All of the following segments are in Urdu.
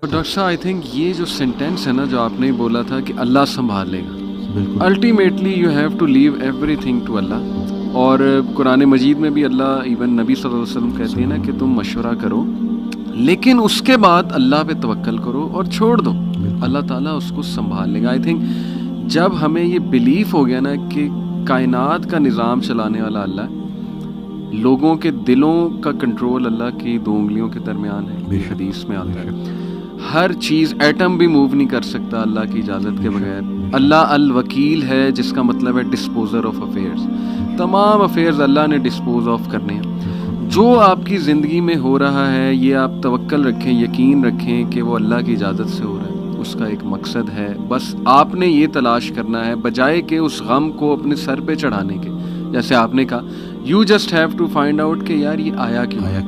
ڈاکٹر صاحب آئی تھنک یہ جو سینٹینس ہے نا جو آپ نے بولا تھا کہ اللہ سنبھال لے گا، ultimately you have to leave everything to Allah. اور قرآن مجید میں بھی اللہ ایون نبی صلی اللہ علیہ وسلم کہتے ہیں نا کہ تم مشورہ کرو لیکن اس کے بعد اللہ پہ توکل کرو اور چھوڑ دو، اللہ تعالیٰ اس کو سنبھال لے گا. آئی تھنک جب ہمیں یہ بلیف ہو گیا نا کہ کائنات کا نظام چلانے والا اللہ ہے، لوگوں کے دلوں کا کنٹرول اللہ کی 2 انگلیوں کے درمیان ہے، حدیث میں آتا ہے، ہر چیز ایٹم بھی موو نہیں کر سکتا اللہ کی اجازت کے بغیر. اللہ الوکیل ہے جس کا مطلب ہے ڈسپوزر آف افیئرز، تمام افیئرز اللہ نے ڈسپوز آف کرنے ہیں. جو آپ کی زندگی میں ہو رہا ہے یہ آپ توکل رکھیں، یقین رکھیں کہ وہ اللہ کی اجازت سے ہو رہا ہے، اس کا ایک مقصد ہے. بس آپ نے یہ تلاش کرنا ہے بجائے کہ اس غم کو اپنے سر پہ چڑھانے کے. جیسے آپ نے کہا you just have to find out کہ یار یہ آیا کیوں ہے،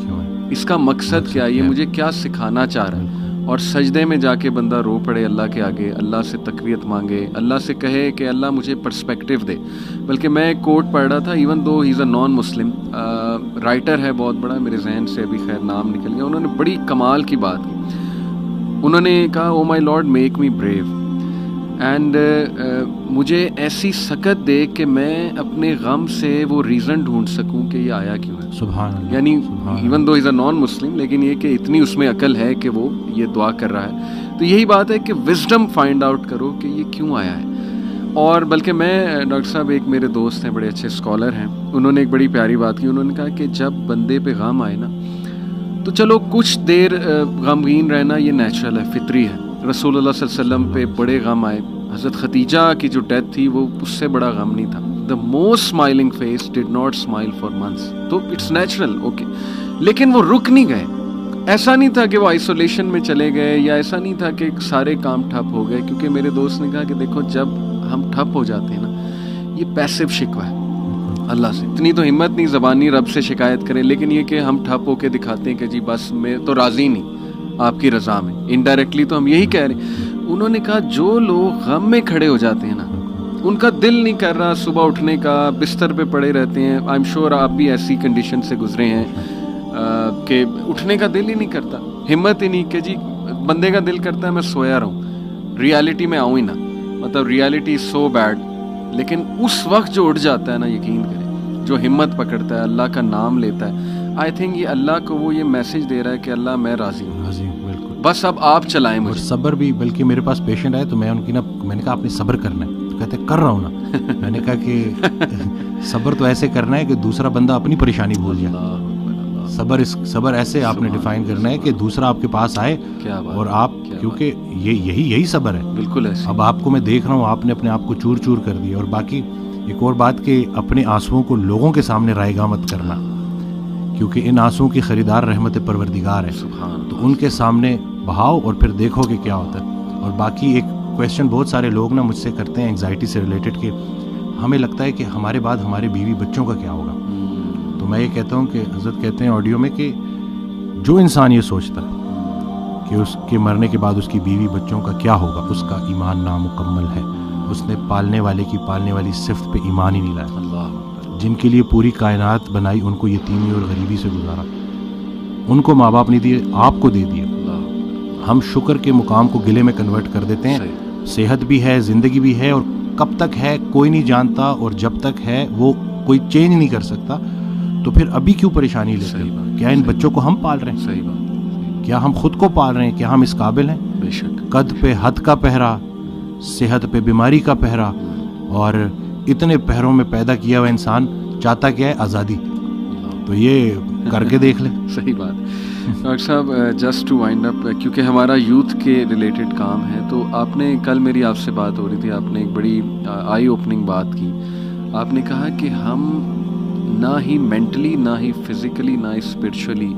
اس کا مقصد کیا ہے، یہ مجھے کیا سکھانا چاہ رہا ہے. اور سجدے میں جا کے بندہ رو پڑے اللہ کے آگے، اللہ سے تقویت مانگے، اللہ سے کہے کہ اللہ مجھے پرسپیکٹیو دے. بلکہ میں ایک کوٹ پڑھ رہا تھا، ایون دو ہی از اے نان مسلم رائٹر ہے بہت بڑا، میرے ذہن سے ابھی خیر نام نکل گیا، انہوں نے بڑی کمال کی بات کی. انہوں نے کہا oh my lord make me brave and مجھے ایسی سکت دے کہ میں اپنے غم سے وہ ریزن ڈھونڈ سکوں کہ یہ آیا کیوں ہے. سبحان اللہ. یعنی ایون دو از اے نان مسلم لیکن یہ کہ اتنی اس میں عقل ہے کہ وہ یہ دعا کر رہا ہے. تو یہی بات ہے کہ وزڈم فائنڈ آؤٹ کرو کہ یہ کیوں آیا ہے. اور بلکہ میں ڈاکٹر صاحب ایک میرے دوست ہیں بڑے اچھے اسکالر ہیں، انہوں نے ایک بڑی پیاری بات کی. انہوں نے کہا کہ جب بندے پہ غم آئے نا تو چلو کچھ دیر غمگین رہنا یہ نیچرل ہے، فطری ہے. رسول اللہ صلی اللہ علیہ وسلم پہ بڑے غم آئے، حضرت خدیجہ کی جو ڈیتھ تھی وہ اس سے بڑا غم نہیں تھا. The most smiling face did not smile for months. تو اٹس نیچرل، اوکے. لیکن وہ رک نہیں گئے، ایسا نہیں تھا کہ وہ آئسولیشن میں چلے گئے، یا ایسا نہیں تھا کہ سارے کام ٹھپ ہو گئے. کیونکہ میرے دوست نے کہا کہ دیکھو جب ہم ٹھپ ہو جاتے ہیں نا یہ پیسو شکوہ ہے اللہ سے. اتنی تو ہمت نہیں زبانی رب سے شکایت کریں، لیکن یہ کہ ہم ٹھپ ہو کے دکھاتے ہیں کہ جی بس میں تو راضی نہیں آپ کی رضا میں، انڈائریکٹلی تو ہم یہی کہہ رہے ہیں. انہوں نے کہا جو لوگ غم میں کھڑے ہو جاتے ہیں نا ان کا دل نہیں کر رہا صبح اٹھنے کا، بستر پہ پڑے رہتے ہیں. آئی ایم شیور آپ بھی ایسی کنڈیشن سے گزرے ہیں کہ اٹھنے کا دل ہی نہیں کرتا، ہمت ہی نہیں کہ جی بندے کا دل کرتا ہے میں سویا رہوں، ریالٹی میں آؤں ہی نہ، مطلب ریالٹی از سو بیڈ. لیکن اس وقت جو اٹھ جاتا ہے نا یقین کریں، جو ہمت پکڑتا ہے اللہ کا نام لیتا ہے، آئی تھنک یہ اللہ کو وہ یہ میسج دے رہا ہے کہ اللہ میں راضی ہوں، بالکل. بس اب آپ چلائیں مجھے. صبر بھی، بلکہ میرے پاس پیشنٹ آئے تو میں ان کی میں نے کہا آپ نے صبر کرنا ہے، تو کہتے کر رہا ہوں نا. میں نے کہا کہ صبر تو ایسے کرنا ہے کہ دوسرا بندہ اپنی پریشانی بھول جائے. صبر ایسے آپ نے ڈیفائن کرنا ہے کہ دوسرا آپ کے پاس آئے اور آپ، کیونکہ یہی صبر ہے. بالکل ایسے. اب آپ کو میں دیکھ رہا ہوں آپ نے اپنے آپ کو چور چور کر دیا. اور باقی ایک اور بات کہ اپنے آنسوؤں کو لوگوں کے سامنے رائے گاہ مت کرنا، کیونکہ ان آنسوؤں کی خریدار رحمت پروردگار ہے، تو ان کے سامنے بہاؤ اور پھر دیکھو کہ کیا ہوتا ہے. اور باقی ایک کویسچن بہت سارے لوگ نا مجھ سے کرتے ہیں انگزائٹی سے ریلیٹڈ کہ ہمیں لگتا ہے کہ ہمارے بعد ہمارے بیوی بچوں کا کیا ہوگا. تو میں یہ کہتا ہوں کہ حضرت کہتے ہیں آڈیو میں کہ جو انسان یہ سوچتا ہے کہ اس کے مرنے کے بعد اس کی بیوی بچوں کا کیا ہوگا، اس کا ایمان نامکمل ہے. اس نے پالنے والے کی پالنے والی صفت پہ ایمان ہی نہیں لایا. اللہ، جن کے لیے پوری کائنات بنائی ان کو یتیمی اور غریبی سے گزارا، ان کو ماں باپ نہیں دیے، آپ کو دے دیے. ہم شکر کے مقام کو گلے میں کنورٹ کر دیتے ہیں. صحت بھی ہے، زندگی بھی ہے، اور کب تک ہے کوئی نہیں جانتا، اور جب تک ہے وہ کوئی چینج نہیں کر سکتا. تو پھر ابھی کیوں پریشانی لیتے ہیں؟ کیا ان بچوں کو ہم پال رہے ہیں؟ صحیح بات. کیا ہم خود کو پال رہے ہیں؟ کیا ہم اس قابل ہیں؟ بے شک. قد پہ حد کا پہرا، صحت پہ بیماری کا پہرا، اور اتنے پہروں میں پیدا کیا ہوا انسان چاہتا کیا ہے؟ آزادی. تو یہ کر کے دیکھ لیں. صحیح بات. ڈاکٹر صاحب جسٹ ٹو وائنڈ اپ، کیونکہ ہمارا یوتھ کے ریلیٹڈ کام ہے، تو آپ نے کل میری آپ سے بات ہو رہی تھی، آپ نے ایک بڑی آئی اوپننگ بات کی. آپ نے کہا کہ ہم نہ ہی مینٹلی، نہ ہی فزیکلی، نہ ہی اسپرچولی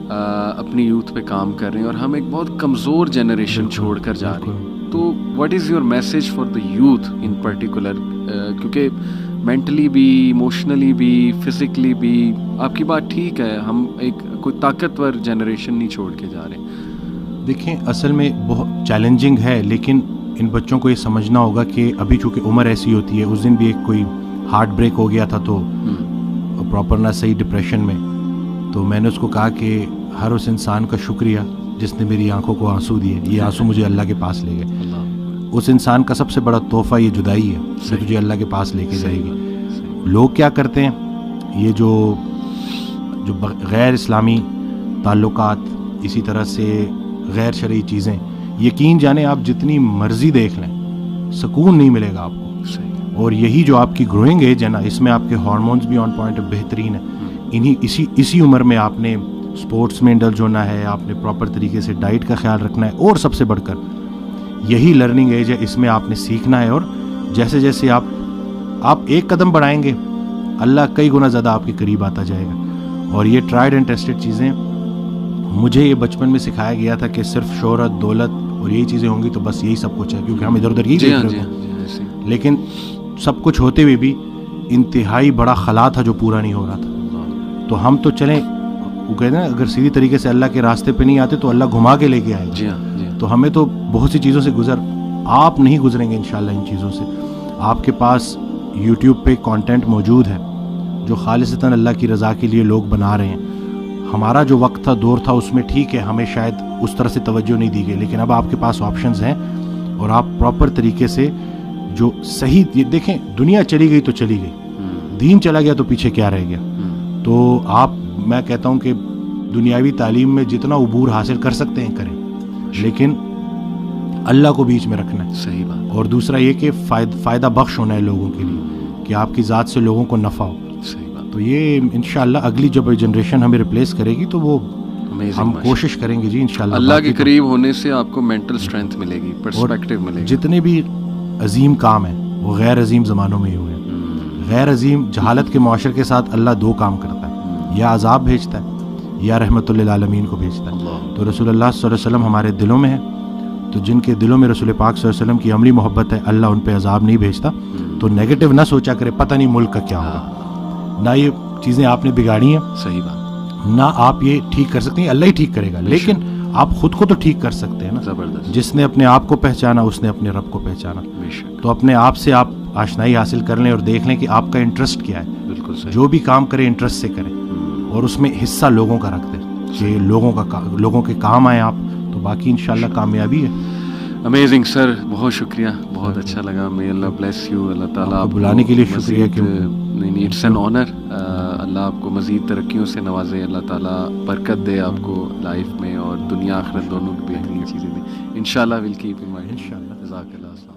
اپنی یوتھ پہ کام کر رہے ہیں، اور ہم ایک بہت کمزور جنریشن چھوڑ کر جا رہے ہیں. تو what is your message for the youth in particular? کیونکہ مینٹلی بھی، ایموشنلی بھی، فزیکلی بھی آپ کی بات ٹھیک ہے، ہم ایک کوئی طاقتور جنریشن نہیں چھوڑ کے جا رہے. دیکھیں اصل میں بہت چیلنجنگ ہے، لیکن ان بچوں کو یہ سمجھنا ہوگا کہ ابھی چونکہ عمر ایسی ہوتی ہے. اس دن بھی ایک کوئی ہارٹ بریک ہو گیا تھا تو پراپر نہ صحیح ڈپریشن میں، تو میں نے اس کو کہا کہ ہر اس انسان کا شکریہ جس نے میری آنکھوں کو آنسو دیے, یہ آنسو مجھے اللہ کے پاس لے گئے. اس انسان کا سب سے بڑا تحفہ یہ جدائی ہے جو تجھے اللہ کے پاس لے کے جائے گی. لوگ کیا کرتے ہیں, یہ جو غیر اسلامی تعلقات, اسی طرح سے غیر شرعی چیزیں, یقین جانیں آپ جتنی مرضی دیکھ لیں سکون نہیں ملے گا آپ کو. اور یہی جو آپ کی گروئنگ ایج ہے نا, اس میں آپ کے ہارمونز بھی آن پوائنٹ بہترین ہیں. اسی عمر میں آپ نے سپورٹس میں انڈلج ہونا ہے, آپ نے پراپر طریقے سے ڈائٹ کا خیال رکھنا ہے, اور سب سے بڑھ کر یہی لرننگ ایج ہے, اس میں آپ نے سیکھنا ہے. اور جیسے جیسے آپ ایک قدم بڑھائیں گے اللہ کئی گنا زیادہ آپ کے قریب آتا جائے گا. اور یہ ٹرائیڈ اینڈ ٹیسٹڈ چیزیں, مجھے یہ بچپن میں سکھایا گیا تھا کہ صرف شہرت, دولت اور یہی چیزیں ہوں گی تو بس یہی سب کچھ ہے, کیونکہ ہم ادھر ادھر یہی دیکھ رہے تھے. لیکن سب کچھ ہوتے ہوئے بھی انتہائی بڑا خلا تھا جو پورا نہیں ہو رہا تھا. تو ہم تو چلیں, وہ کہتے ہیں نا اگر سیدھی طریقے سے اللہ کے راستے پہ نہیں آتے تو اللہ گھما کے لے کے آئے گا. تو ہمیں تو بہت سی چیزوں سے آپ نہیں گزریں گے انشاءاللہ ان چیزوں سے. آپ کے پاس یوٹیوب پہ کانٹینٹ موجود ہے جو خالصتاً اللہ کی رضا کے لیے لوگ بنا رہے ہیں. ہمارا جو وقت تھا, دور تھا, اس میں ٹھیک ہے ہمیں شاید اس طرح سے توجہ نہیں دی گئی, لیکن اب آپ کے پاس آپشنز ہیں اور آپ پراپر طریقے سے جو صحیح, یہ دیکھیں دنیا چلی گئی تو چلی گئی, دین چلا گیا تو پیچھے کیا رہ گیا. تو میں کہتا ہوں کہ دنیاوی تعلیم میں جتنا عبور حاصل کر سکتے ہیں کریں, لیکن اللہ کو بیچ میں رکھنا ہے. صحیح بات. اور دوسرا یہ کہ فائدہ بخش ہونا ہے لوگوں کے لیے, کہ آپ کی ذات سے لوگوں کو نفع ہو. صحیح بات. تو یہ انشاءاللہ اگلی جب جنریشن ہمیں ریپلیس کرے گی تو وہ ہم کوشش کریں گے جی انشاءاللہ. اللہ کے قریب ہونے سے آپ کو مینٹل اسٹرینتھ ملے گی, پرسپیکٹیو ملے گی. جتنے بھی عظیم کام ہیں وہ غیر عظیم زمانوں میں ہی ہوئے ہیں. غیر عظیم جہالت کے معاشرے کے ساتھ اللہ دو کام کرتا ہے, یا عذاب بھیجتا ہے یا رحمت للعالمین کو بھیجتا ہے. تو رسول اللہ صلی اللہ علیہ وسلم ہمارے دلوں میں ہے, تو جن کے دلوں میں رسول پاک صلی اللہ علیہ وسلم کی عملی محبت ہے اللہ ان پہ عذاب نہیں بھیجتا. تو نیگیٹو نہ سوچا کرے پتہ نہیں ملک کا کیا ہوگا, نہ یہ چیزیں آپ نے بگاڑی ہیں, صحیح بات, نہ آپ یہ ٹھیک کر سکتے ہیں, اللہ ہی ٹھیک کرے گا. لیکن آپ خود کو تو ٹھیک کر سکتے ہیں نا. زبردست. جس نے اپنے آپ کو پہچانا اس نے اپنے رب کو پہچانا. تو اپنے آپ سے آپ آشنائی حاصل کر لیں اور دیکھ لیں کہ آپ کا انٹرسٹ کیا ہے. بالکل صحیح. جو بھی کام کریں انٹرسٹ سے کریں, اور اس میں حصہ لوگوں کا رکھ دیں کہ لوگوں کے کام آئیں آپ, تو باقی انشاءاللہ کامیابی ہے. امیزنگ سر, بہت شکریہ, بہت اچھا لگا. may Allah bless you. اللہ تعالیٰ آپ بلانے کے لیے شکریہ. نہیں, اٹس این آنر. اللہ آپ کو مزید ترقیوں سے نوازے, اللہ تعالیٰ برکت دے آپ کو لائف میں, اور دنیا آخرت دونوں کی بہترین چیزیں دیں انشاءاللہ. ول کیپ ان مائنڈ انشاءاللہ. جزاک اللہ.